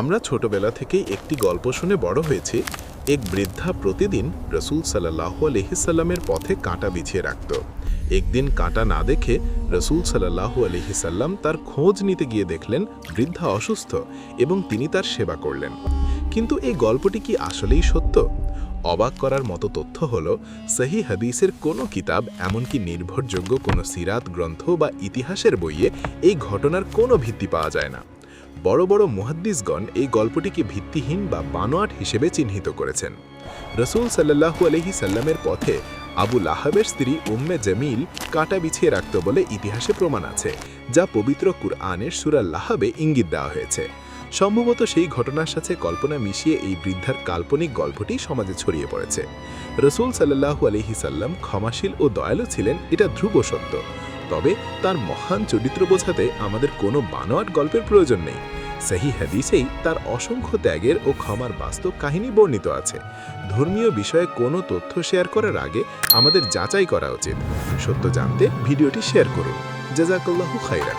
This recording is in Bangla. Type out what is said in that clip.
আমরা ছোটবেলা থেকেই একটি গল্প শুনে বড় হয়েছি। এক বৃদ্ধা প্রতিদিন রসুল সাল্লাল্লাহু আলাইহি সাল্লামের পথে কাঁটা বিছিয়ে রাখত। একদিন কাঁটা না দেখে রসুল সাল্লাল্লাহু আলাইহি সাল্লাম তার খোঁজ নিতে গিয়ে দেখলেন বৃদ্ধা অসুস্থ এবং তিনি তার সেবা করলেন। কিন্তু এই গল্পটি কি আসলেই সত্য? অবাক করার মতো তথ্য হলো, সহিহ হাদিসের কোনো কিতাব, এমনকি নির্ভরযোগ্য কোনো সিরাত গ্রন্থ বা ইতিহাসের বইয়ে এই ঘটনার কোনো ভিত্তি পাওয়া যায় না। বড় বড় মুহাদ্দিসগণ এই গল্পটিকে ভিত্তিহীন বা বানোয়াট হিসেবে চিহ্নিত করেছেন। রসুল সাল্লাল্লাহু আলাইহি সাল্লামের পথে আবু লাহাবের স্ত্রী উম্মে জামিল কাঁটা বিছিয়ে রাখত বলে ইতিহাসে প্রমাণ আছে, যা পবিত্র কুরআনের সূরা লাহাবে ইঙ্গিত দেওয়া হয়েছে। সম্ভবত সেই ঘটনার সাথে কল্পনা মিশিয়ে এই বৃদ্ধার কাল্পনিক গল্পটি সমাজে ছড়িয়ে পড়েছে। রসুল সাল্লাল্লাহু আলাইহি সাল্লাম ক্ষমাশীল ও দয়ালু ছিলেন, এটা ধ্রুব সত্য। তবে তার মহান চরিত্র বোঝাতে আমাদের কোনো বানোয়াট গল্পের প্রয়োজন নেই। সহিহ হাদিসেই তার অসংখ্য ত্যাগের ও ক্ষমার বাস্তব কাহিনী বর্ণিত আছে। ধর্মীয় বিষয়ে কোনো তথ্য শেয়ার করার আগে আমাদের যাচাই করা উচিত। সত্য জানতে ভিডিওটি শেয়ার করুন। জাযাকাল্লাহু খাইরান।